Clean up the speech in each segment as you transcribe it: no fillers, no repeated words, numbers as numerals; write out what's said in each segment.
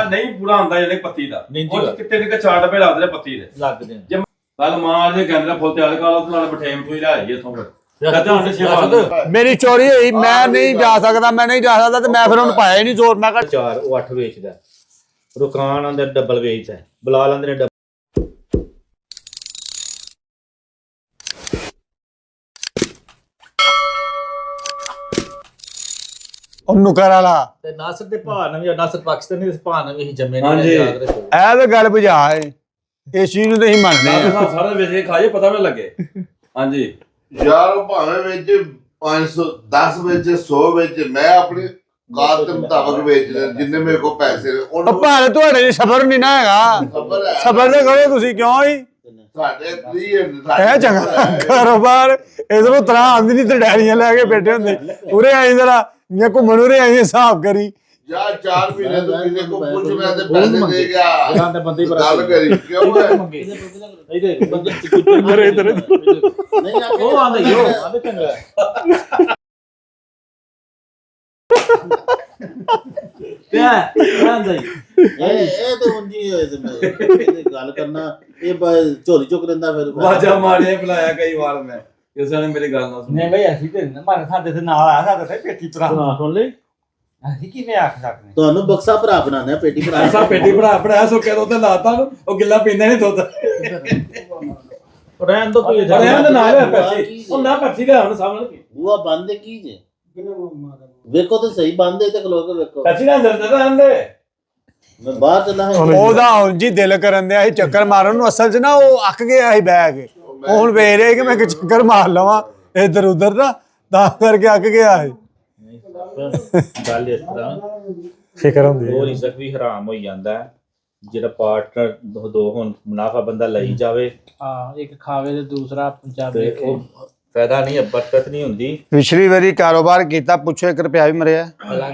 ਨਹੀਂ ਪੂਰਾ ਆਉਂਦਾ ਜਿਹੜੇ ਪੱਤੀ ਦਾ ਉਹ ਕਿਤੇ ਨਿੱਕੇ ਚਾਰ ਡੱਬੇ ਲੱਗਦੇ ਨੇ ਪੱਤੀ ਦੇ ਲੱਗਦੇ ਜੇ ਕੱਲ ਮਾਂ ਦੇ ਗੰਦਲਾ ਫੁੱਲ ਤਿਆਰ ਕਰ ਲਓ ਤੇ ਨਾਲ ਬਠੇਮ ਤੋਂ ਹੀ ਲੈ ਆਈਏ ਇਥੋਂ ਮੇਰੀ ਚੋਰੀ ਹੋਈ ਮੈਂ ਨਹੀਂ ਜਾ ਸਕਦਾ ਤੇ ਮੈਂ ਫਿਰ ਉਹਨੂੰ ਪਾਇਆ ਹੀ ਨਹੀਂ ਜ਼ੋਰ ਮੈਂ ਕਿਹਾ 4 ਉਹ 8 ਵੇਚਦਾ ਰੁਕਾਨ ਆਂਦੇ ਡਬਲ ਵੇਚਦਾ ਬਲਾ ਲਾਂਦੇ ਨੇ ਉਹਨੂੰ ਕਰ ਵਾਲਾ ਤੇ ਨਾਸਰ ਦੇ ਭਾਅ ਨਾਲ ਵੀ ਨਾਸਰ ਪਾਕਿਸਤਾਨੀ ਦੇ ਭਾਅ ਨਾਲ ਵੀ ਅਸੀਂ ਜੰਮੇ ਨਹੀਂ ਯਾਦ ਰੱਖੋ ਇਹ ਤਾਂ ਗੱਲ ਬੁਝਾ ਹੈ ਇਸ ਚੀਜ਼ ਨੂੰ ਤਾਂ ਅਸੀਂ ਮੰਨਦੇ ਆ ਸਾਰਾ ਵੇਚ ਕੇ ਖਾਏ ਪਤਾ ਨਾ ਲੱਗੇ ਹਾਂਜੀ ਯਾਰ ਉਹ ਭਾਵੇਂ ਵਿੱਚ 500 10 ਵਿੱਚ 100 ਵਿੱਚ ਮੈਂ ਆਪਣੀ ਕਾਤ ਦੇ ਮੁਤਾਬਕ ਵੇਚ ਜਿੰਨੇ ਮੇਰੇ ਕੋਲ ਪੈਸੇ ਨੇ ਉਹ ਭਾਵੇਂ ਤੁਹਾਡੇ ਲਈ ਸਬਰ ਨਹੀਂ ਨਾ ਹੈਗਾ ਸਬਰ ਤੇ ਕਰੋ ਤੁਸੀਂ ਕਿਉਂ ਹੀ ਸਾਡੇ ਇਹ ਚੰਗਾ ਕਾਰੋਬਾਰ ਇਧਰੋਂ ਤਰ੍ਹਾਂ ਆਂਦੀ ਨਹੀਂ ਤੇ ਡੈਰੀਆਂ ਲੈ ਕੇ ਬੈਠੇ ਹੁੰਦੇ ਉਰੇ ਆਈ ਜਰਾ ਮੈਂ ਘੁੰਮਣ ਉਰੇ ਆਈ ਹਿਸਾਬ ਕਰੀ ਯਾਰ 4 ਮਹੀਨੇ ਤੋਂ ਕਿਸੇ ਕੋ ਪੁੱਛ ਮੈਂ ਤੇ ਪੈਸੇ ਦੇ ਗਿਆ ਜਾਂ ਤੇ ਬੰਦੇ ਗੱਲ ਕਰੀ ਕਿਉਂ ਹੈ ਇਹਦੇ ਬੰਦੇ ਇਧਰ ਨਹੀਂ ਉਹ ਆਂਦੇ ਚੰਗਾ ਕਿਆ ਆਂਦਾ ਇਹ ਤੇ ਹੁੰਦੀ ਹੋਏ ਤੇ ਮੈਂ ਗੱਲ ਕਰਨਾ ਇਹ ਝੋਲੀ ਚੁੱਕ ਲੈਂਦਾ ਫਿਰ ਵਾਜਾ ਮਾਰਿਆ ਬੁਲਾਇਆ ਕਈ ਵਾਰ ਮੈਂ ਕਿਸੇ ਨੇ ਮੇਰੀ ਗੱਲ ਨਾ ਸੁਣੀ ਨਹੀਂ ਬਈ ਅਸੀਂ ਤੇ ਮਾਰੇ ਸਾਡੇ ਤੇ ਨਾਲ ਆਇਆ ਸਾਡੇ ਤੇ ਪੇਟੀ ਭਰਾ ਸੁਣ ਲੈ ਅਸੀਂ ਕਿਵੇਂ ਆਖ ਸਕਦੇ ਤੁਹਾਨੂੰ ਬਕਸਾ ਭਰਾ ਬਣਾਉਂਦੇ ਆ ਪੇਟੀ ਭਰਾ ਐਸਾ ਪੇਟੀ ਬਣਾਇਆ ਸੁੱਕਿਆ ਦੁੱਧ ਲਾਤਾ ਨੂੰ ਉਹ ਗਿੱਲਾ ਪੀਂਦਾ ਨਹੀਂ ਦੁੱਧ ਰਹਿਣ ਦੋ ਕੋਈ ਰਹਿਣ ਦੇ ਨਾਲ ਪੈਸੀ ਉਹ ਨਾ ਪੈਸੀ ਦਾ ਹੁਣ ਸਾਹਮਣੇ ਬੂਆ ਬੰਦ ਕੀ ਜੇ ਵੇਖੋ ਤੇ ਸਹੀ ਬੰਦ ਹੈ ਤੇ ਖਲੋ ਕੇ ਵੇਖੋ ਪੈਸੀ ਨਾ ਅੰਦਰ ਤੇ ਰਹਿੰਦੇ ਮੈਂ ਬਾਹਰ ਚੱਲਾ ਹਾਂ ਉਹਦਾ ਜੀ ਦਿਲ ਕਰਨ ਦਿਆ ਸੀ ਚੱਕਰ ਮਾਰਨ ਨੂੰ ਅਸਲ 'ਚ ਨਾ ਉਹ ਅੱਕ ਗਿਆ ਸੀ ਬਹਿ ਕੇ ਉਹ ਹੁਣ ਵੇਖ ਰਿਹਾ ਕਿ ਮੈਂ ਕਿ ਚੱਕਰ ਮਾਰ ਲਵਾਂ ਇੱਧਰ ਉੱਧਰ ਨਾ ਤਾਂ ਕਰਕੇ ਅੱਕ ਗਿਆ ਸੀ ਗੱਲ ਇਸ ਤਰ੍ਹਾਂ ਫਿਕਰ ਹੁੰਦੀ ਉਹ ਰਿਜ਼ਕ ਵੀ ਹਰਾਮ ਹੋਈ ਜਾਂਦਾ ਹੈ ਜਿਹੜਾ ਪਾਰਟਨਰ ਦੋ ਹੁਣ ਮੁਨਾਫਾ ਬੰਦਾ ਲਈ ਜਾਵੇ ਹਾਂ ਇੱਕ ਖਾਵੇ ਤੇ ਦੂਸਰਾ ਪੰਜਾਬੀ ਉਹ ਫਾਇਦਾ ਨਹੀਂ ਬਰਕਤ ਨਹੀਂ ਹੁੰਦੀ ਪਿਛਲੀ ਵਾਰੀ ਕਾਰੋਬਾਰ ਕੀਤਾ ਪੁੱਛੋ 1 ਰੁਪਿਆ ਵੀ ਮਰਿਆ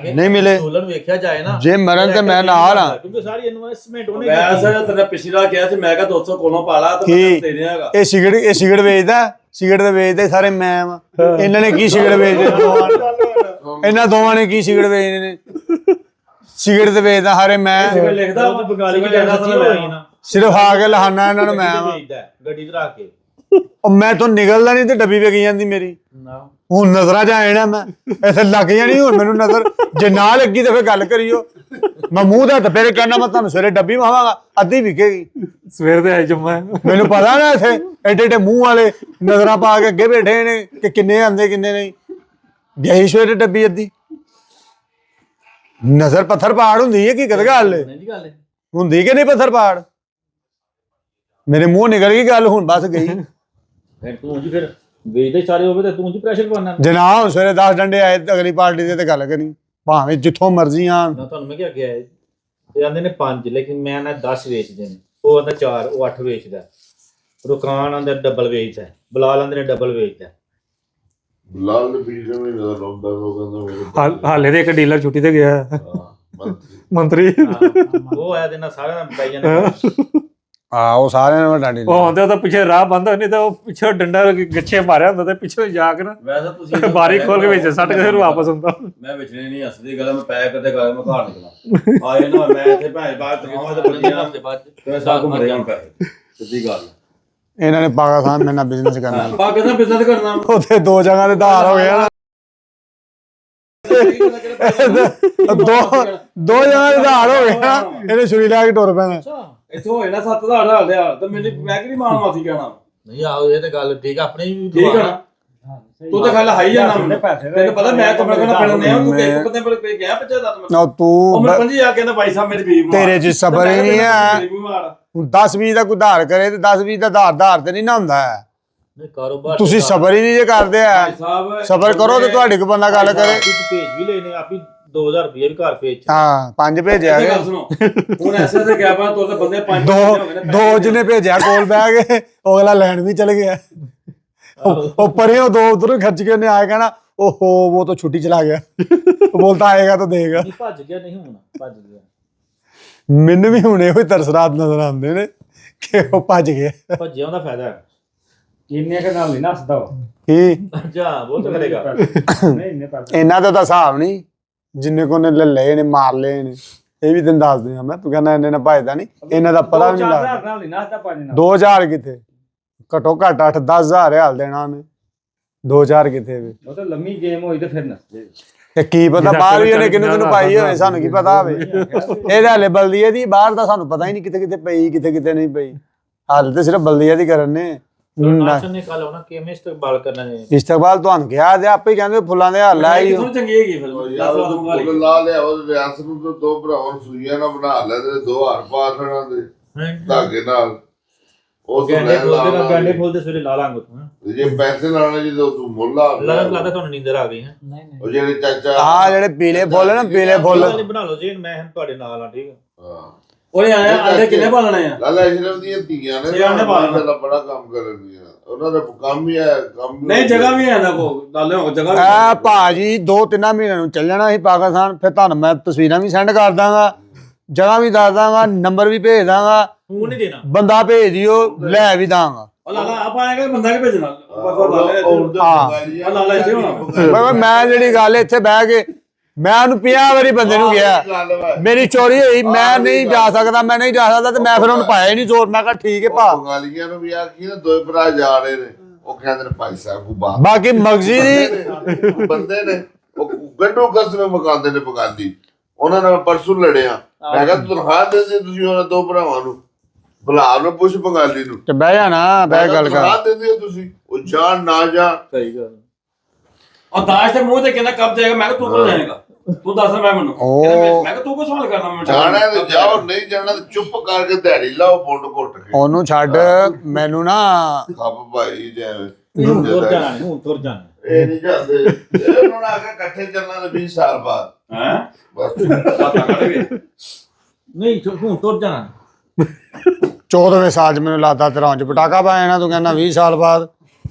ਨਹੀਂ ਮਿਲੇ ਸੋਲਨ ਵੇਖਿਆ ਜਾਏ ਨਾ ਜੇ ਮਰਨ ਤੇ ਮੈਂ ਨਾਲ ਆ ਕਿਉਂਕਿ ਸਾਰੀ ਇਨਵੈਸਟਮੈਂਟ ਉਹਨੇ ਮੈਂ ਅਸਲ ਤੇਰਾ ਪਿਛਲਾ ਕਿਹਾ ਸੀ ਮੈਂ ਕਿਹਾ 200 ਕੋਲੋਂ ਪਾ ਲਾ ਤੇ ਮੈਂ ਦੇ ਦੇਵਾਂਗਾ ਇਹ ਸਿਗਰਟ ਵੇਚਦਾ ਸਿਗਰਟ ਤੇ ਵੇਚਦੇ ਸਾਰੇ ਮੈਂ ਇਹਨਾਂ ਨੇ ਕੀ ਸਿਗਰਟ ਵੇਚਦੇ ਇਹਨਾਂ ਦੋਵਾਂ ਨੇ ਕੀ ਸਿਗਰਟ ਵੇਚਦੇ ਨੇ ਸਿਗਰਟ ਤੇ ਵੇਚਦਾ ਹਾਰੇ ਮੈਂ ਲਿਖਦਾ ਬੰਗਾਲੀ ਕੀ ਲੈਣਾ ਸੀ ਨਾ ਸਿਰਫ ਆ ਕੇ ਲਹਾਨਾ ਇਹਨਾਂ ਨੂੰ ਮੈਂ ਗੱਡੀ ਧਰਾ ਕੇ ਉਹ ਮੈਂ ਤੋਂ ਨਿਕਲਦਾ ਨਹੀਂ ਤੇ ਡੱਬੀ ਵੇਗੀ ਜਾਂਦੀ ਮੇਰੀ ਹੁਣ ਨਜ਼ਰਾਂ ਚ ਆਏ ਨਾ ਮੈਂ ਇੱਥੇ ਲੱਗ ਜਾਣੀ ਹੁਣ ਮੈਨੂੰ ਨਜ਼ਰ ਜੇ ਨਾ ਲੱਗੀ ਤਾਂ ਫਿਰ ਗੱਲ ਕਰਿਓ ਮੈਂ ਮੂੰਹ ਦਾ ਦੁਪਹਿਰੇ ਕਹਿਣਾ ਮੈਂ ਤੁਹਾਨੂੰ ਸਵੇਰੇ ਡੱਬੀ ਮਾਵਾਂਗਾ ਅੱਧੀ ਵਿਕੇਗੀ ਸਵੇਰ ਦੇ ਆਏ ਜੰਮਾ ਮੈਨੂੰ ਪਤਾ ਨਾ ਇੱਥੇ ਐਡੇ ਐਡੇ ਮੂੰਹ ਵਾਲੇ ਨਜ਼ਰਾਂ ਪਾ ਕੇ ਅੱਗੇ ਬੈਠੇ ਨੇ ਕਿ ਕਿੰਨੇ ਆਂਦੇ ਕਿੰਨੇ ਨਹੀਂ ਗਈ ਸਵੇਰੇ ਡੱਬੀ ਅੱਧੀ ਨਜ਼ਰ ਪੱਥਰ ਪਾੜ ਹੁੰਦੀ ਹੈ ਕੀ ਗੱਲ ਹੁੰਦੀ ਕਿ ਨਹੀਂ ਪੱਥਰ ਪਾੜ ਮੇਰੇ ਮੂੰਹ ਨਿਕਲ ਗਈ ਗੱਲ ਹੁਣ ਬਸ ਗਈ ਫਿਰ ਤੂੰ ਜੀ ਫਿਰ ਵੇਚਦੇ ਸਾਰੇ ਹੋਵੇ ਤੇ ਤੂੰ ਜੀ ਪ੍ਰੈਸ਼ਰ ਪਾਣਾ ਜਨਾਬ ਸਵੇਰੇ 10 ਡੰਡੇ ਆਏ ਅਗਲੀ ਪਾਰਟੀ ਦੇ ਤੇ ਗੱਲ ਕਰੀ ਭਾਵੇਂ ਜਿੱਥੋਂ ਮਰਜ਼ੀ ਆ ਨਾ ਤੁਹਾਨੂੰ ਮੈਂ ਕਿਹਾ ਗਿਆ ਇਹ ਆਂਦੇ ਨੇ 5 ਲੇਕਿਨ ਮੈਂ ਨਾ 10 ਵੇਚਦੇ ਨੇ ਉਹ ਆਂਦਾ 4 ਉਹ 8 ਵੇਚਦਾ ਰੁਕਾਨ ਆਂਦਾ ਡਬਲ ਵੇਚਦਾ ਬਲਾ ਲਾਂਦੇ ਨੇ ਡਬਲ ਵੇਚਦਾ ਲਾਲ ਪੀਸ ਨੂੰ ਨਜ਼ਰ ਆਉਂਦਾ ਲੋਕਾਂ ਦਾ ਹਾਲੇ ਤੇ ਇੱਕ ਡੀਲਰ ਛੁੱਟੀ ਤੇ ਗਿਆ ਮੰਤਰੀ ਉਹ ਆਇਆ ਦੇ ਨਾਲ ਸਾਰਿਆਂ ਨਾਲ ਬਤਾਈ ਜਾਂਦੇ ਉਹ ਸਾਰਿਆਂ ਨੇ ਡਾਂਡੀ ਉਹ ਹੁੰਦੇ ਤਾਂ ਪਿੱਛੇ ਰਾਹ ਬੰਦ ਨਹੀਂ ਤਾਂ ਉਹ ਪਿੱਛੇ ਡੰਡਾ ਗੱਛੇ ਮਾਰਿਆ ਹੁੰਦਾ ਤੇ ਪਿੱਛੇ ਜਾ ਕੇ ਨਾ ਵੈਸੇ ਤੁਸੀਂ ਬਾਰੀ ਖੋਲ ਕੇ ਵਿੱਚ ਸੱਟ ਕੇ ਫਿਰ ਵਾਪਸ ਹੁੰਦਾ ਮੈਂ ਵਿਚਣੇ ਨਹੀਂ ਹੱਸਦੀ ਗੱਲ ਮੈਂ ਪੈਕ ਕਰਦੇ ਗੱਲ ਮੈਂ ਘਰ ਨਿਕਲਾਂ ਆਏ ਨਾ ਮੈਂ ਇੱਥੇ ਭੈਣ ਬਾਹਰ ਤਮਾਮ ਤੇ ਬੱਜੀਆਂ ਹਫਤੇ ਬਾਅਦ ਤੇ ਸਾ ਘੁੰਮ ਰਹੇ ਹਾਂ ਪੈਸੇ ਸਿੱਧੀ ਗੱਲ ਇਹਨਾਂ ਨੇ ਪਾਕਿਸਤਾਨ ਮੇਰੇ ਨਾਲ ਬਿਜ਼ਨਸ ਕਰਨਾ ਪਾਕਿਸਤਾਨ ਬਿਜ਼ਨਸ ਕਰਨਾ ਉੱਥੇ 2 ਜਗ੍ਹਾ ਤੇ ਧਾਰ ਹੋ ਗਿਆ ਨਾ ਦੋ ਜਗ੍ਹਾ ਤੇ ਧਾਰ ਹੋ ਗਿਆ ਇਹਨੇ ਛੁਰੀ ਲਾ ਕੇ ਟੁਰ ਪੈਣਾ ਇੱਥੋਂ ਹੋਏ ਨਾ 7000 ਹਾਲ ਦੇ ਹਾਲ ਤੇ ਮੈਨੂੰ ਮੈਂ ਕਿ ਨਹੀਂ ਮਾਨ ਮਾਫੀ ਕਹਿਣਾ ਨਹੀਂ ਆਹੋ ਇਹ ਤੇ ਗੱਲ ਠੀਕ ਆਪਣੀ ਵੀ ਠੀਕ ਆ ਤੂੰ ਤਾਂ ਗੱਲ ਹਾਈ ਜਾਣਾ ਤੈਨੂੰ ਪਤਾ ਮੈਂ ਕਮਰਾ ਕਰਨਾ ਪੈਣਾ ਆ ਤੂੰ ਇੱਕ ਬੰਦੇ ਪਰ ਕੋਈ ਗਿਆ ਪਿੱਛੇ ਦਾ ਨਾ ਤੂੰ ਮੈਂ 50 ਆ ਕਹਿੰਦਾ ਭਾਈ ਸਾਹਿਬ ਮੇਰੀ ਬੀਵੀ ਤੇਰੇ ਚ ਸਬਰ ਹੀ ਨਹੀਂ ਹੈ 10-20 ਦਾ ਕੋਈ ਧਾਰ ਕਰੇ ਤੇ 10-20 ਦਾ ਧਾਰ ਤੇ ਨਹੀਂ ਨਾ ਹੁੰਦਾ ਨਹੀਂ ਕਾਰੋਬਾਰ ਤੁਸੀਂ ਸਬਰ ਹੀ ਨਹੀਂ ਜੇ ਕਰਦੇ ਆ ਸਬਰ ਕਰੋ ਤੇ ਤੁਹਾਡੇ ਕੋ ਬੰਦਾ ਗੱਲ ਕਰੇ ਭੇਜ ਵੀ ਲੈਨੇ ਆਪੀ 2000 ਰੁਪਏ ਵੀ ਘਰ ਭੇਜ ਹਾਂ 5 ਭੇਜਿਆ ਗੱਲ ਸੁਣੋ ਹੁਣ ਐਸੇ ਤੇ ਗਿਆ ਪਾ ਤੋ ਤੇ ਬੰਦੇ 5 ਦੋ ਜਿਹਨੇ ਭੇਜਿਆ ਕੋਲ ਬਹਿ ਕੇ ਅਗਲਾ ਲੈਣ ਵੀ ਚਲ ਗਿਆ ਉਹ ਪਰੇ ਉਹ 2 ਉਧਰ ਖਰਚ ਕੇ ਉਹਨੇ ਆਇਆ ਕਹਿਣਾ ਓਹੋ ਉਹ ਤਾਂ ਛੁੱਟੀ ਚਲਾ ਗਿਆ ਉਹ ਬੋਲਦਾ ਆਏਗਾ ਤਾਂ ਦੇਗਾ ਨਹੀਂ ਭੱਜ ਗਿਆ ਨਹੀਂ ਹੁਣ ਭੱਜ ਗਿਆ ਮੈਨੂੰ ਵੀ ਹੁਣ ਇਹੋ ਤਰਸਰਾਤ ਨਜ਼ਰ ਆਉਂਦੇ ਨੇ ਕਿ ਉਹ ਭੱਜ ਗਿਆ ਭੱਜਿਆ ਉਹਦਾ ਫਾਇਦਾ ਕਿੰਨੇ ਕ ਨਾਲ ਨਹੀਂ ਨੱਸਦਾ ਕੀ ਅੱਛਾ ਉਹ ਤਾਂ ਕਰੇਗਾ ਨਹੀਂ ਇੰਨੇ ਪੈਸੇ ਇਹਨਾਂ ਦਾ ਤਾਂ ਹਿਸਾਬ ਨਹੀਂ ਜਿੰਨੇ ਕੋ ਨੇ ਲੈ ਲਏ ਨੇ ਮਾਰ ਲਏ ਨੇ ਇਹ ਵੀ ਤੈਨੂੰ ਦੱਸ ਦਿਆਂ ਮੈਂ, ਤੂੰ ਕਹਿੰਦਾ ਇੰਨੇ ਨਾ ਭਾਜਦਾ ਨਹੀਂ, ਇਹਨਾਂ ਦਾ ਪਤਾ ਵੀ ਨਹੀਂ ਲੱਗਦਾ। 4000 ਨਾਲ ਲੈਣਾ ਤਾਂ 5 ਨਾਲ 2000 ਕਿੱਥੇ, ਘਟੋ ਘੱਟ 8-10,000 ਹਾਲ ਦੇਣਾ ਉਹਨੇ, 2000 ਕਿੱਥੇ ਵੇ। ਉਹ ਤਾਂ ਲੰਮੀ ਗੇਮ ਹੋਈ ਤੇ ਫਿਰ ਨੱਚੇ। ਤੇ ਕੀ ਪਤਾ ਬਾਹਰ ਵੀ ਉਹਨੇ ਕਿਹਨੂੰ ਪਾਈ ਹੋਵੇ, ਸਾਨੂੰ ਕੀ ਪਤਾ ਹੋਵੇ। ਇਹਦੇ ਹਾਲੇ ਬਲਦੀਏ ਦੀ, ਬਾਹਰ ਦਾ ਸਾਨੂੰ ਪਤਾ ਹੀ ਨਹੀਂ ਕਿਤੇ ਕਿਤੇ ਪਈ ਕਿਤੇ ਕਿਤੇ ਨਹੀਂ ਪਈ। ਹਾਲ ਤੇ ਸਿਰਫ ਬਲਦੀਏ ਦੀ ਕਰਨ ਨੇ। ਨਾਸ਼ਨ ਨੇ ਕੱਲ ਉਹਨਾਂ ਕਿਵੇਂ ਇਸਤਕਬਾਲ ਕਰਨਾ ਹੈ। ਇਸਤਕਬਾਲ ਤੁਹਾਨੂੰ ਕਿਹਾ ਤੇ ਆਪੇ ਹੀ ਕਹਿੰਦੇ ਫੁੱਲਾਂ ਦੇ ਹਾਲ ਆਈ ਕਿਥੋਂ ਚੰਗੀ ਹੈਗੀ ਫਿਰ ਯਾਰ ਉਹ ਲਾ ਲਿਆ ਉਹ ਰਿਆਸਤ ਨੂੰ ਤਾਂ 2 ਭਰਾਵਾਂ ਨੂੰ ਸੂਈਆਂ ਨਾਲ ਬਣਾ ਲੈ ਤੇ 2 ਹਾਰ ਪਾ ਦੇਣਾ ਦੇ ਧਾਗੇ ਨਾਲ। ਉਹ ਗੰਡੇ ਫੁੱਲ ਦੇ ਸਵੇਰੇ ਲਾ ਲਾਂਗੇ ਤੂੰ। ਜੇ ਪੈਸੇ ਲਾਣੇ ਜਦੋਂ ਤੂੰ ਮੁੱਲਾ ਲੱਗਦਾ ਤੁਹਾਨੂੰ ਨੀਂਦਰ ਆ ਗਈ ਹੈ। ਉਹ ਜਿਹੜੇ ਚਾਚਾ ਆਹ ਜਿਹੜੇ ਪੀਲੇ ਫੁੱਲ ਨਾ, ਪੀਲੇ ਫੁੱਲ ਬਣਾ ਲਓ ਜੀ, ਮੈਂ ਤੁਹਾਡੇ ਨਾਲ ਆ, ਠੀਕ ਹੈ। ਹਾਂ ਓਏ ਆਇਆ ਆਂਡੇ ਕਿੰਨੇ ਪਾਲਣੇ ਆ? ਲਾਲਾ ਇਸ਼ਰਫ ਦੀਆਂ ਧੀਆਂ ਨੇ ਦਾ ਬੜਾ ਕੰਮ ਕਰਦੀਆਂ, ਉਹਨਾਂ ਦਾ ਕੰਮ ਹੀ ਹੈ ਕੰਮ। ਨਹੀਂ ਜਗ੍ਹਾ ਵੀ ਹੈ ਨਾ ਕੋ ਲਾਲੇ ਹੋ ਜਗ੍ਹਾ ਆ ਭਾਜੀ 2-3 ਮਹੀਨਿਆਂ ਨੂੰ ਚੱਲ ਜਾਣਾ ਸੀ ਪਾਕਿਸਤਾਨ। ਫਿਰ ਤੁਹਾਨੂੰ ਮੈਂ ਤਸਵੀਰਾਂ ਵੀ ਸੈਂਡ ਕਰ ਦਾਂਗਾ, ਜਗ੍ਹਾ ਵੀ ਦੱਸ ਦਾਂਗਾ, ਨੰਬਰ ਵੀ ਭੇਜ ਦਾਂਗਾ, ਫੋਨ ਨਹੀਂ ਦੇਣਾ, ਬੰਦਾ ਭੇਜ ਦਿਓ, ਲੈ ਵੀ ਦਾਂਗਾ। ਉਹ ਲਾਲਾ ਆਪ ਆਏਗਾ ਬੰਦਾ ਕਿ ਭੇਜਣਾ? ਲਾਲਾ ਇੱਥੇ ਹੋਣਾ। ਮੈਂ ਜਿਹੜੀ ਗੱਲ ਇੱਥੇ ਬਹਿ ਕੇ ਮੈਂ ਉਹਨੂੰ 50 ਵਾਰੀ ਬੰਦੇ ਨੂੰ ਕਿਹਾ ਮੇਰੀ ਚੋਰੀ ਹੋਈ, ਮੈਂ ਨਹੀਂ ਜਾ ਸਕਦਾ, ਮੈਂ ਨਹੀਂ ਜਾ ਸਕਦਾ, ਤੇ ਮੈਂ ਫਿਰ ਉਹਨੂੰ ਪਾਇਆ ਹੀ ਨਹੀਂ ਜ਼ੋਰ। ਮੈਂ ਕਿਹਾ ਠੀਕ ਹੈ ਭਾ। ਬੰਗਾਲੀਆਂ ਨੂੰ ਵੀ ਆਖੀ ਨਾ 2 ਭਰਾ ਜਾ ਰਹੇ ਨੇ, ਉਹ ਕਹਿੰਦੇ ਨੇ ਭਾਈ ਸਾਹਿਬ ਨੂੰ ਬਾਹਰ ਬਾਕੀ ਮਗਜ਼ੀ ਦੀ ਬੰਦੇ ਨੇ ਉਹ ਗੱਡੂ ਕਸਮੇ ਮਕਾਉਂਦੇ ਨੇ ਬੰਗਾਲੀ। ਉਹਨਾਂ ਨਾਲ ਪਰਸੋਂ ਲੜਿਆ, ਮੈਂ ਕਿਹਾ ਤਨਖਾਹ ਦੇ ਤੁਸੀਂ ਉਹਨਾਂ 2 ਭਰਾਵਾਂ ਨੂੰ ਬੁਲਾ ਲਓ, ਪੁੱਛ ਬੰਗਾਲੀ ਨੂੰ ਤੇ ਬਹਿ ਜਾਣਾ, ਬਹਿ ਗੱਲ ਕਰ। ਤਨਖਾਹ ਦਿੰਦੇ ਹੋ ਤੁਸੀਂ, ਉਹ ਜਾਣ ਨਾ ਜਾਣ। ਸਹੀ ਗੱਲ। ਉਹ ਦਾਸ਼ ਦੇ ਮੂੰਹ ਤੇ ਕਹਿੰਦਾ ਕਬ ਜਾਏਗਾ? ਮੈਂ ਕਿਹਾ ਤੂੰ ਕਦੋਂ ਜਾਏਗਾ? ਤੂੰ ਦੱਸ ਮੈਂ ਮੈਨੂੰ। ਮੈਂ ਕਿਹਾ ਤੂੰ ਕੋ ਸਵਾਲ ਕਰਨਾ ਮੈਂ? ਜਾਣਾ ਤੇ ਜਾਓ, ਨਹੀਂ ਜਾਣਾ ਤੇ ਚੁੱਪ ਕਰਕੇ ਦਿਹਾੜੀ ਲਾਓ ਪੁੰਡ ਘੁੱਟ ਕੇ। ਉਹਨੂੰ ਛੱਡ, ਮੈਨੂੰ ਨਾ ਖੱਪ ਭਾਈ ਜਿਵੇਂ ਹੁਣ ਤੁਰ ਜਾਣਾ ਨਹੀਂ, ਹੁਣ ਤੁਰ ਜਾਣਾ। ਇਹ ਨਹੀਂ ਜਾਂਦੇ, ਇਹਨਾਂ ਨੇ ਆ ਕੇ ਇਕੱਠੇ ਚੱਲਣਾ ਤੇ 20 ਸਾਲ ਬਾਅਦ ਹੈ ਬਸ। ਨਹੀਂ ਹੁਣ ਤੁਰ ਜਾਣਾ। 14ਵੇਂ ਸਾਲ ਚ ਮੈਨੂੰ ਲੱਗਦਾ ਤੇਰਾ ਉਂਝ ਪਟਾਕਾ ਪਾਇਆ ਨਾ, ਤੂੰ ਕਹਿੰਦਾ 20 ਸਾਲ ਬਾਅਦ।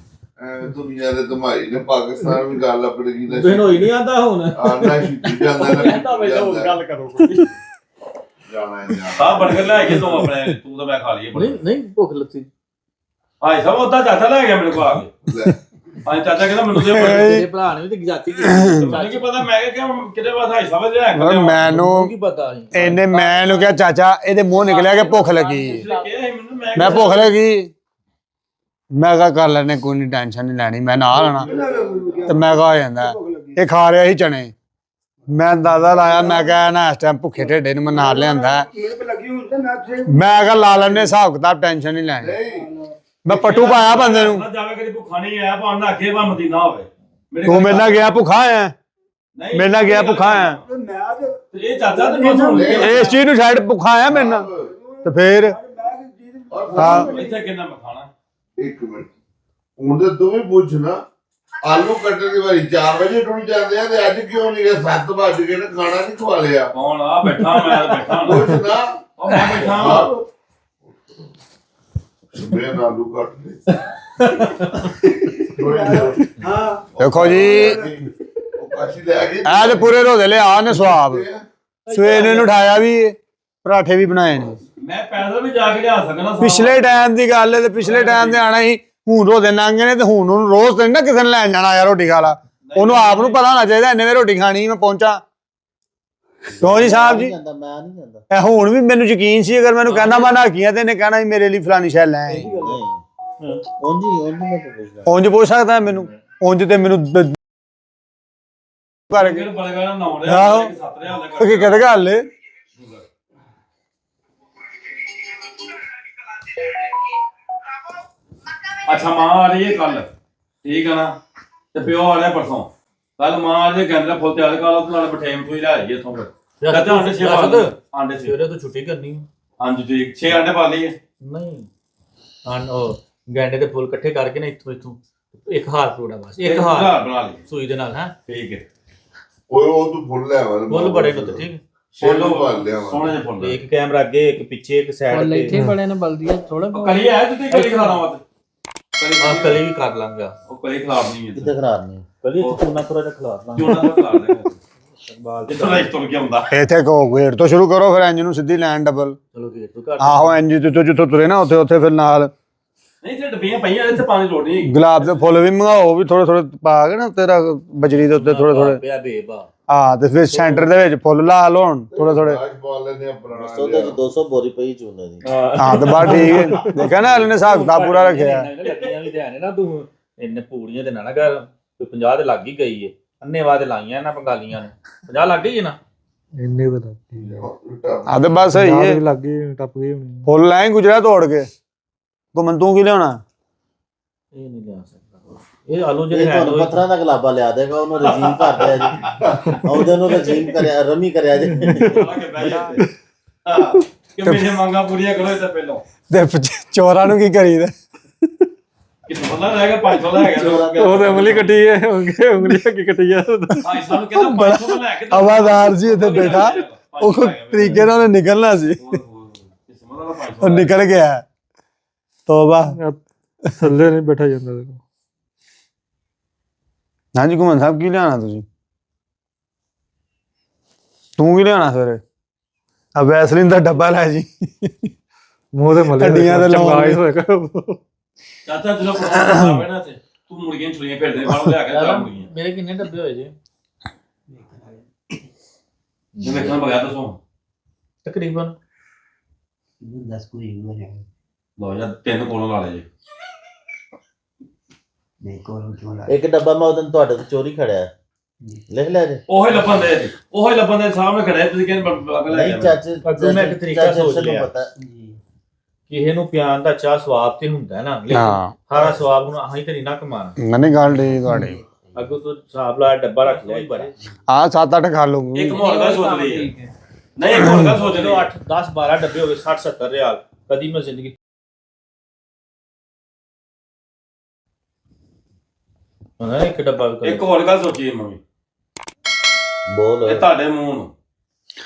ਐਵੇਂ ਦੁਨੀਆ ਦੇ ਧਮਾਈ ਨੇ ਪਾਕਿਸਤਾਨ ਵੀ ਗੱਲ ਆਪਣੀ ਕੀ ਦਾ ਬਿਨ ਹੋਈ ਨਹੀਂ ਆਂਦਾ ਹੁਣ। ਆਣਾ ਸ਼ੁੱਟੀ ਜਾਂਦਾ ਨਾ ਗੱਲ ਕਰੋ। ਜਾਣਾ ਹੈ ਆ ਬਰਗਰ ਲੈ ਕੇ ਤੂੰ ਆਪਣੇ, ਤੂੰ ਤਾਂ ਮੈਂ ਖਾ ਲਈਏ ਨਹੀਂ ਨਹੀਂ ਭੁੱਖ ਲੱਗੀ। ਹਾਏ ਸਭ ਉਹਦਾ ਚਾਚਾ ਲੈ ਗਿਆ ਮੇਰੇ ਕੋਲ ਆ ਕੇ। ਹਾਂ ਚਾਚਾ ਕਹਿੰਦਾ ਮੈਨੂੰ ਦੇ ਤੇਰੇ ਭਰਾ ਨੇ ਵੀ ਤੇ ਜਾਤੀ ਮੈਨੂੰ ਕੀ ਪਤਾ, ਮੈਂ ਕਿਹਾ ਕਿਤੇ ਬਾਅਦ ਹਾਈ ਸਭ ਲਿਆ ਕੇ ਮੈਨੂੰ ਕੀ ਪਤਾ ਨਹੀਂ। ਇਹਨੇ ਮੈਨੂੰ ਕਿਹਾ ਚਾਚਾ, ਇਹਦੇ ਮੂੰਹ ਨਿਕਲਿਆ ਕਿ ਭੁੱਖ ਲੱਗੀ। ਮੈਨੂੰ ਮੈਂ ਭੁੱਖ ਲੱਗੀ, ਮੈਂ ਕਿਹਾ ਕਰ ਲੈਣੇ, ਕੋਈ ਨਹੀਂ ਟੈਨਸ਼ਨ ਨਹੀਂ ਲੈਣੀ, ਮੈਂ ਨਾਲ ਆਣਾ। ਤੇ ਮੈਂ ਕਿਹਾ ਹੋ ਜਾਂਦਾ, ਇਹ ਖਾ ਰਿਹਾ ਸੀ ਚਣੇ। ਮੈਂ ਦਾਦਾ ਲਾਇਆ, ਮੈਂ ਕਿਹਾ ਨਾ ਇਸ ਟਾਈਮ ਭੁੱਖੇ ਢਿੱਡੇ ਨੂੰ ਮੈਂ ਨਾਲ ਲਿਆਂਦਾ। ਮੈਂ ਕਿਹਾ ਲਾ ਲੈਣੇ ਹਿਸਾਬ ਕਿਤਾਬ, ਟੈਨਸ਼ਨ ਨਹੀਂ ਲੈਣੀ। ਮੈਂ ਪੱਟੂ ਪਾਇਆ ਬੰਦੇ ਨੂੰ। ਜਾਵੇ ਕਦੀ ਭੁੱਖਾ ਨਹੀਂ ਆਇਆ, ਭਾਂ ਨਾ ਅੱਗੇ ਭਾਂ ਮਦੀਨਾ ਹੋਵੇ। ਤੂੰ ਮੇਰੇ ਨਾਲ ਗਿਆ ਭੁੱਖਾ ਆਇਆ, ਮੇਰੇ ਨਾਲ ਗਿਆ ਭੁੱਖਾ ਆਇਆ। ਇਹ ਚਾਚਾ ਤੇ ਮੈਂ ਸੁਣ ਲਿਆ ਇਸ ਚੀਜ਼ ਨੂੰ ਸਾਈਡ ਭੁੱਖਾ ਆਇਆ ਮੇਰੇ ਨਾਲ, ਤੇ ਫੇਰ ਹਾਂ ਇੱਥੇ ਕਿੰਨਾ ਮੈਂ ਖਾਣਾ। 1 ਮਿੰਟ ਹੁਣ ਤੇ ਤੂੰ ਵੀ ਪੁੱਛ ਨਾ, ਆਲੂ ਕੱਟਣ ਦੀ ਵਾਰੀ 4 ਵਜੇ ਟੁੱਟ ਜਾਂਦੇ ਆ ਤੇ ਅੱਜ ਕਿਉਂ ਨਹੀਂ ਗਏ 7 ਵਜ ਗਏ ਨੇ, ਖਾਣਾ ਨਹੀਂ ਖਵਾ ਲਿਆ? ਕੌਣ ਆ ਬੈਠਾ? ਮੈਂ ਬੈਠਾ ਪੁੱਛ ਨਾ। ਉਹ ਮੈਂ ਬੈਠਾ ਮੈਂ ਆਲੂ ਕੱਟ ਦੇ। ਦੇਖੋ ਜੀ, ਉਹ ਕਾਸ਼ੀ ਲੈ ਗਈ ਐ ਤੇ ਪੂਰੇ ਰੋਦੇ ਲਿਆ ਨੇ ਸਵਾਬ। ਸਵੇਰ ਨੂੰ ਉਠਾਇਆ ਵੀ, ਪਰਾਠੇ ਵੀ ਬਣਾਏ ਨੇ। ਮੈਂ ਪੈਦਲ ਵੀ ਜਾ ਕੇ ਲਿਆ ਸਕਣਾ। ਪਿਛਲੇ ਟਾਈਮ ਦੀ ਗੱਲ ਹੈ, ਤੇ ਪਿਛਲੇ ਟਾਈਮ ਤੇ ਆਣਾ ਸੀ। ਹੁਣ ਰੋਦੇ ਲੰਘੇ ਨੇ, ਤੇ ਹੁਣ ਉਹਨੂੰ ਰੋਜ਼ ਤੇ ਨਾ ਕਿਸੇ ਨੇ ਲੈਣ ਜਾਣਾ ਯਾਰ ਰੋਟੀ ਖਾ ਲਾ। ਉਹਨੂੰ ਆਪ ਨੂੰ ਪਤਾ ਹੋਣਾ ਚਾਹੀਦਾ ਇੰਨੇ ਵੇ ਰੋਟੀ ਖਾਣੀ ਮੈਂ ਪਹੁੰਚਾ। ਕਿਉਂ ਜੀ ਸਾਹਿਬ ਜੀ? ਮੈਂ ਨਹੀਂ ਜਾਂਦਾ। ਇਹ ਹੁਣ ਵੀ ਮੈਨੂੰ ਯਕੀਨ ਸੀ, ਅਗਰ ਮੈਨੂੰ ਕਹਿੰਦਾ ਮੈਂ ਨਾਕੀਆਂ ਤੇ ਇਹਨੇ ਕਹਿਣਾ ਸੀ ਮੇਰੇ ਲਈ ਫਲਾਨੀ ਸ਼ੈ ਲੈ ਆਈ। ਉਂਝ ਪੁੱਛ ਸਕਦਾ ਮੈਨੂੰ, ਉਂਝ ਤੇ ਮੈਨੂੰ ਕਰਕੇ ਬਲਗਾ ਨਾ ਨੌ ਆਹੋ। ਰਿਹਾ 7000 ਦਾ ਕੀ ਕਹਦੇ ਗੱਲ ਏ। ਅੱਛਾ ਮਾਂ ਆ ਰਹੀ ਹੈ ਕੱਲ, ਠੀਕ ਹੈ ਨਾ, ਤੇ ਪਿਓ ਆ ਰਿਹਾ ਪਰਸੋਂ। ਕੱਲ ਮਾਂ ਆ ਜੇ ਗੰਦੇ ਦਾ ਫੁੱਲ ਤਿਆਰ ਕਰ ਲਓ, ਨਾਲੇ ਬਠੇਮ ਤੋਂ ਹੀ ਲੈ ਆਈਏ ਇਥੋਂ। ਫਿਰ ਕਹਿੰਦੇ ਆਂਡੇ 6 ਆਂਡੇ 6 ਸਵੇਰੇ ਤੋਂ ਛੁੱਟੀ ਕਰਨੀ ਹੈ। ਹਾਂਜੀ ਠੀਕ 6 ਆਂਡੇ ਪਾ ਲਈਏ। ਨਹੀਂ ਉਹ ਗੈਂਡੇ ਦੇ ਫੁੱਲ ਇਕੱਠੇ ਕਰਕੇ ਨਾ ਇੱਥੋਂ ਇੱਕ ਹਾਰ ਪਰੋੜਾ ਬਸ, ਇੱਕ ਹਾਰ ਬਣਾ ਲਈ ਸੂਈ ਦੇ ਨਾਲ। ਹੈ ਠੀਕ ਹੈ। ਉਹ ਤੂੰ ਫੁੱਲ ਲੈ ਆਵਾ ਫੁੱਲ ਬੜੇ ਨੂੰ ਤੇ ਠੀਕ। ਫੁੱਲ ਭਰ ਲਿਆ ਸੋਹਣੇ ਜਿਹੇ ਫੁੱਲ ਇੱਕ ਕੈਮਰਾ ਅੱਗੇ, ਇੱਕ ਪਿੱਛੇ, ਇੱਕ ਸਾਈਡ ਤੇ। ਇੱਥੇ ਬੜੇ ਨੇ ਬਲਦੀਆਂ ਥੋੜਾ ਕਲੀ ਹੈ ਤੁਸੀਂ ਕਲੀ ਖਿਲਾਣਾ ਵਾ ਹਾਂ ਕਲੀ ਵੀ ਕਰ ਲਾਂਗਾ। ਉਹ ਕਲੀ ਖਿਲਾਫ ਨਹੀਂ ਹੈ ਕਿਤੇ ਖਰਾਬ ਨਹੀਂ ਕਲੀ ਇੱਥੇ ਚੂਨਾ ਥੋੜਾ ਜਿਹਾ ਖਿਲਾਰ ਲਾਂਗਾ। ਜੋਨਾ ਦਾ ਖਿਲਾਰ ਦੇਗਾ ਜਿੱਥੋਂ ਦਾ ਤੁਰ ਕੇ ਆਉਂਦਾ। ਇੱਥੇ ਕੋ ਗੇਟ ਤੋਂ ਸ਼ੁਰੂ ਕਰੋ, ਫਿਰ ਇੰਜ ਨੂੰ ਸਿੱਧੀ ਲਾਈਨ ਡਬਲ। ਚਲੋ ਕੀ ਤੂੰ ਕਰ। ਆਹੋ ਇੰਜ ਜਿੱਥੋਂ ਤੁਰੇ ਨਾ ਉੱਥੇ ਫਿਰ ਨਾਲ ਨਹੀਂ ਤੇ ਡੱਬੀਆਂ ਪਈਆਂ ਇੱਥੇ ਪਾਣੀ ਲੋੜ ਨਹੀਂ। ਗੁਲਾਬ ਦੇ ਫੁੱਲ ਵੀ ਮੰਗਾਓ, ਵੀ ਥੋੜੇ ਥੋੜੇ ਪਾ ਕੇ ਨਾ ਤੇਰਾ ਬਜਰੀ ਦੇ ਉੱਤੇ ਥੋੜੇ ਥੋੜੇ। ਪਿਆ ਬੇਬਾ ਹਾਂ ਤੇ ਫਿਰ ਸੈਂਟਰ ਦੇ ਵਿੱਚ ਫੁੱਲ ਲਾ ਲਓ ਹੁਣ ਥੋੜੇ ਅੱਜ ਪਾ ਲੈਂਦੇ ਆ ਪੁਰਾਣਾ ਉਹਦੇ ਚ 200 ਬੋਰੀ ਪਈ ਚੂਨੇ ਦੀ। ਹਾਂ ਤੇ ਬਸ ਠੀਕ ਹੈ ਦੇਖਿਆ ਨਾ ਅਗਲੇ ਨੇ ਹਿਸਾਬ ਕਿਤਾਬ ਪੂਰਾ ਰੱਖਿਆ ਲੱਗੀਆਂ ਵੀ ਧਿਆਨ ਨਾ ਤੂੰ ਇੰਨੇ ਪੂੜੀਆਂ ਤੇ ਨਾ ਕਰ 50 ਤੇ ਲੱਗ ਹੀ ਗਈ ਏ ਅੰਨੇਵਾਹ ਤੇ ਲਾਈਆਂ ਇਹਨਾਂ ਬੰਗਾਲੀਆਂ ਨੇ 50 ਲੱਗ ਗਈ ਨਾ ਇੰਨੇ ਤਾਂ ਲੱਗੇ ਹਾਂ ਤੇ ਬਸ ਸਹੀ ਹੈ ਲੱਗ ਗਏ ਟੱਪ ਗਏ ਹੁਣ ਫੁੱਲ ਲੈ ਗੁਜਰਾ ਤੋੜ ਕੇ ਘੁੰਮਣ ਤੂੰ ਕੀ ਲਿਆਉਣਾ ਇਹ ਨਹੀਂ ਲਿਆ ਸਕਦਾ ਇਹ ਆਲੂ ਇਹ ਜਿਹੜੇ ਹੈ ਤੁਹਾਨੂੰ ਪੱਥਰਾਂ ਦਾ ਗਲਾਬਾ ਲਿਆ ਦੇਗਾ ਉਹਨੂੰ ਰਜੀਮ ਕਰ ਦਿਆ ਜੀ ਉਹਦੇ ਨੂੰ ਰਜੀਮ ਕਰਿਆ ਰਮੀ ਕਰਿਆ ਜੀ ਕਿ ਮੇਰੇ ਮੰਗਾਂ ਪੂਰੀਆਂ ਕਰੋ ਇਹ ਤਾਂ ਪਹਿਲਾਂ ਤੇ ਚੋਰਾਂ ਨੂੰ ਕੀ ਕਰੀਦਾ ਕਿਸ ਬੰਦਾ ਰਹੇਗਾ 500 ਲੈ ਗਿਆ ਉਹ ਤੇ ਉਂਗਲੀ ਕੱਟੀ ਹੈ ਉਂਗਲੀ ਅੱਗੇ ਕੱਟੀ ਆ ਹਾਂ ਸਾਨੂੰ ਕਹਿੰਦਾ 500 ਲੈ ਕੇ ਹਵਾਦਾਰ ਜੀ ਇੱਥੇ ਬੈਠਾ ਉਹ ਤਰੀਕੇ ਨਾਲ ਉਹਨੇ ਨਿਕਲਣਾ ਸੀ ਉਹ ਨਿਕਲ ਗਿਆ ਤੋਬਾ ਥੱਲੇ ਨਹੀਂ ਬੈਠਾ ਜਾਂਦਾ ਦੇਖੋ ਹਾਂਜੀ ਘੁੰਮਣ ਸਾਹਿਬ ਕੀ ਲਿਆਣਾ ਤੁਸੀਂ ਤੂੰ ਕੀ ਲਿਆਣਾ ਸਵੇਰੇ ਆ ਵੈਸਲੀਨ ਦਾ ਡੱਬਾ ਲੈ ਜੀ ਮੂੰਹ ਤੇ ਮੱਲੇ ਹੱਡੀਆਂ ਤੇ ਲਾਉਣ ਚੰਗਾ ਹੀ ਹੋਏਗਾ ਚਾਚਾ ਜਦੋਂ ਪ੍ਰੋਗਰਾਮ ਆਵੇ ਨਾ ਤੇ ਤੂੰ ਮੁਰਗੀਆਂ ਛੁਰੀਆਂ ਫਿਰਦੇ ਬਾਹਰੋਂ ਲਿਆ ਕੇ ਜਾ ਮੁਰਗੀਆਂ ਮੇਰੇ ਕਿੰਨੇ ਡੱਬੇ ਹੋਏ ਜੇ ਜੇ ਵੇਖਣਾ ਬਗਿਆ ਦੱਸੋ ਤਕਰੀਬਨ 10 ਕੋਈ ਹੋ ਜਾਏ ਲੋ ਜਾਂ 3 ਕੋਲੋਂ ਲਾ ਲੈ ਜੇ ਨਹੀਂ ਕੋਲੋਂ ਕਿਉਂ ਲਾ ਇੱਕ ਡੱਬਾ ਮੈਂ ਉਹਦਨ ਤੁਹਾਡੇ ਤੋਂ ਚੋਰੀ ਖੜਿਆ ਲਿਖ ਲਿਆ ਜੀ ਉਹੀ ਲੱਭਣ ਦੇ ਸਾਹਮਣੇ ਖੜਾ ਤੁਸੀਂ ਕਹਿੰਦੇ ਬਗ ਲੈ ਨਹੀਂ ਚਾਚੇ ਅੱਗੋਂ ਮੈਂ ਇੱਕ ਤਰੀਕਾ ਚਾਚੇ ਸੋਚ ਨੂੰ ਲਿਆ। ਪਤਾ ਜੀ ਕਿਸੇ ਨੂੰ ਪਿਆਨ ਦਾ ਚਾਹ ਸਵਾਬ ਤੇ ਹੁੰਦਾ ਨਾ ਹਾਂ ਸਾਰਾ ਸਵਾਬ ਨੂੰ ਅਸੀਂ ਤੇ ਨਹੀਂ ਨਾ ਕਮਾਣਾ ਨਹੀਂ ਗੱਲ ਠੀਕ ਤੁਹਾਡੀ ਅੱਗੋਂ ਤੂੰ ਹਿਸਾਬ ਲਾ ਡੱਬਾ ਰੱਖ ਲਿਆ ਹੀ ਬੜਾ ਆ 7-8 ਖਾ ਲੂੰਗੀ ਇੱਕ ਮਾਹੌਲ ਦਾ ਸੋਚ ਲਈ ਨਹੀਂ ਇੱਕ ਮਾਹੌਲ ਦਾ ਸੋਚ ਜਦੋਂ ਲਈ 8 10 12 ਡੱਬੇ ਹੋ ਗਏ 60 70 ਰਿਆਲ ਕਦੀ ਮੈਂ ਜ਼ਿੰਦਗੀ ਉਹਨਾਂ ਇੱਕ ਡੱਬਾ ਵੀ ਇੱਕ ਹੋਰ ਗੱਲ ਸੋਚੀ ਮੰਮੀ ਬੋਲ ਇਹ ਤੁਹਾਡੇ ਮੂੰਹ ਨੂੰ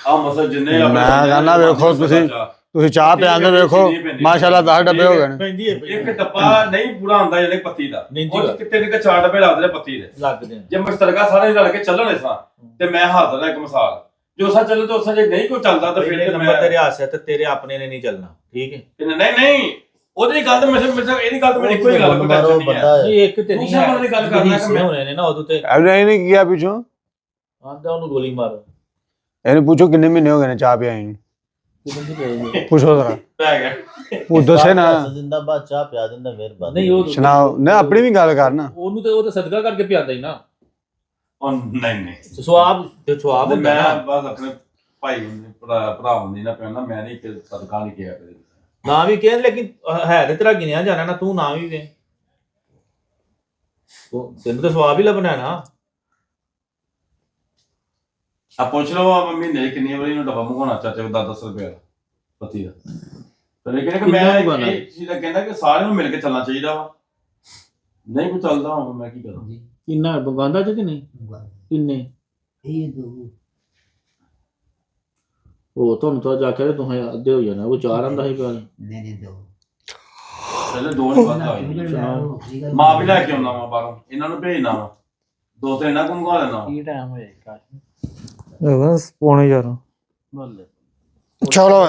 ਆ ਮਸਲ ਜਿੰਨੇ ਮੈਂ ਕਹਿੰਦਾ ਵੇਖੋ ਤੁਸੀਂ ਚਾਹ ਪਿਆਂਦੇ ਵੇਖੋ ਮਾਸ਼ਾਅੱਲਾ 10 ਡੱਬੇ ਹੋ ਗਏ ਨੇ ਪੈਂਦੀ ਹੈ ਇੱਕ ਡੱਬਾ ਨਹੀਂ ਪੂਰਾ ਹੁੰਦਾ ਜਿਹੜੇ ਪੱਤੀ ਦਾ ਉਹ 'ਚ ਕਿਤੇ ਨਿੱਕੇ 4 ਡੱਬੇ ਲੱਗਦੇ ਨੇ ਪੱਤੀ ਦੇ ਲੱਗਦੇ ਨੇ ਜੇ ਮਸ਼ਤਰਕਾ ਸਾਰੇ ਰਲ ਕੇ ਚੱਲਣ ਇਸਾਂ ਤੇ ਮੈਂ ਹਾਜ਼ਰ ਹਾਂ ਇੱਕ ਮਿਸਾਲ ਜੋ ਸਾ ਚੱਲੇ ਤਾਂ ਉਸਾ ਜੇ ਨਹੀਂ ਕੋਈ ਚੱਲਦਾ ਤਾਂ ਫਿਰ ਪਹਿਲੇ ਤੇ ਨੰਬਰ ਤੇ ਰਿਆਸਤ ਤੇ ਤੇਰੇ ਆਪਣੇ ਨੇ ਨਹੀਂ ਚੱਲਣਾ ਠੀਕ ਹੈ ਨਹੀਂ ਉਹਦੀ ਗੱਲ ਤਾਂ ਮੈਂ ਇਹਦੀ ਗੱਲ ਤਾਂ ਮੈਂ ਇੱਕੋ ਹੀ ਗੱਲ ਕੋਈ ਮਾਰੋ ਟੈਨਸ਼ਨ ਨਹੀਂ ਹੈ ਬੰਦਾ ਹੈ। ਨਹੀਂ ਇੱਕ ਤੇ ਨਹੀਂ ਦੂਸਰੇ ਬੰਦੇ ਦੀ ਗੱਲ ਕਰਨਾ ਕਿ ਹਿੱਸੇ ਹੋਣੇ ਨੇ ਨਾ ਉਦੋਂ ਤੇ ਐਵੇਂ ਨਹੀਂ ਕੀਤਾ ਪਿੱਛੋਂ ਆਂਦਾ ਉਹਨੂੰ ਗੋਲੀ ਮਾਰੋ ਇਹਨੂੰ ਪੁੱਛੋ ਕਿੰਨੇ ਮਹੀਨੇ ਹੋ ਗਏ ਨੇ ਚਾਹ ਪਿਆਈ ਨੂੰ ਕਿਹਦੇ ਪਏ ਪੁੱਛੋ ਜ਼ਰਾ ਪੈ ਗਿਆ ਉਹ ਦੱਸੇ ਨਾ ਜ਼ਿੰਦਾਬਾਦ ਚਾਹ ਪਿਆ ਦਿੰਦਾ ਮਿਹਰਬਾਨੀ ਨਹੀਂ ਉਹ ਸੁਣਾਓ ਨਾ ਆਪਣੀ ਵੀ ਗੱਲ ਕਰਨਾ ਉਹਨੂੰ ਤੇ ਉਹ ਤਾਂ ਸਦਕਾ ਕਰਕੇ ਪਿਆਂਦਾ ਹੀ ਨਾ ਉਹ ਨਹੀਂ ਸਵਾਬ ਤੇ ਸਵਾਬ ਹੁੰਦਾ ਮੈਂ ਨਾ ਬਸ ਆਪਣੇ ਭਾਈ ਭਰਾ ਹੁੰਦੀ ਨਾ ਪੈਣਾ ਮੈਂ ਨਹੀਂ ਕਿ ਸਦਕਾ ਨਹੀਂ ਕਿਹਾ ਕਦੇ ਨਾ ਵੀ ਕਹਿੰਦੇ ਲੇਕਿਨ ਹੈ ਤੇ ਤੇਰਾ ਗਿਣਿਆ ਜਾਣਾ ਨਾ ਤੂੰ ਨਾ ਵੀ ਵੇ ਉਹ ਤੈਨੂੰ ਤਾਂ ਸਵਾਬ ਹੀ ਲੱਭਣਾ ਨਾ ਆ ਪੁੱਛ ਲਓ ਆ ਮੰਮੀ ਨੇ ਕਿੰਨੀ ਵਾਰੀ ਇਹਨੂੰ ਡੱਬਾ ਮੰਗਵਾਉਣਾ ਚਾਚੇ ਕੋਲ 10 ਰੁਪਏ ਦਾ ਪਤੀ ਦਾ ਤੇ ਲੇਕਿਨ ਕਿ ਮੈਂ ਇਹ ਚੀਜ਼ ਦਾ ਕਹਿੰਦਾ ਕਿ ਸਾਰਿਆਂ ਨੂੰ ਮਿਲ ਕੇ ਚੱਲਣਾ ਚਾਹੀਦਾ ਵਾ ਨਹੀਂ ਕੋਈ ਚੱਲਦਾ ਹੁਣ ਮੈਂ ਕੀ ਕਰਾਂ ਕਿੰਨਾ ਬੰਦਾ ਚ ਕਿ ਨਹੀਂ ਕਿੰਨੇ ਇਹ ਦੋ ਉਹ ਤੁਹਾਨੂੰ ਤਾਂ ਜਾ ਕੇ ਤੁਸੀਂ ਅੱਧੇ ਹੋ ਜਾਣਾ ਉਹ ਚਾਰ ਆਂਦਾ ਸੀ ਪਿਆ ਨਹੀਂ ਦੋ ਪਹਿਲੇ ਦੋ ਨਹੀਂ ਬੰਦਾ ਹੋਈ ਮਾਂ ਵੀ ਲੈ ਕੇ ਆਉਣਾ ਵਾ ਬਾਹਰੋਂ ਇਹਨਾਂ ਨੂੰ ਭੇਜਣਾ ਵਾ 2 3 ਇਹਨਾਂ ਨੂੰ ਮੰਗਵਾ ਦੇਣਾ ਕੀ ਟਾਈਮ ਹੋਏਗਾ ਬਸ ਪੌਣੇ 11 ਚਲੋ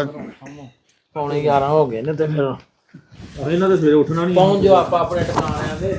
ਪੌਣੇ 11 ਹੋ ਗਏ ਨੇ ਤੇ ਫਿਰ ਇਹਨਾਂ ਦੇ ਸਵੇਰੇ ਉੱਠਣਾ ਨਹੀਂ ਪਹੁੰਚ ਜਾਓ ਆਪਾਂ ਆਪਣੇ ਟਿਕਾਣਿਆਂ ਤੇ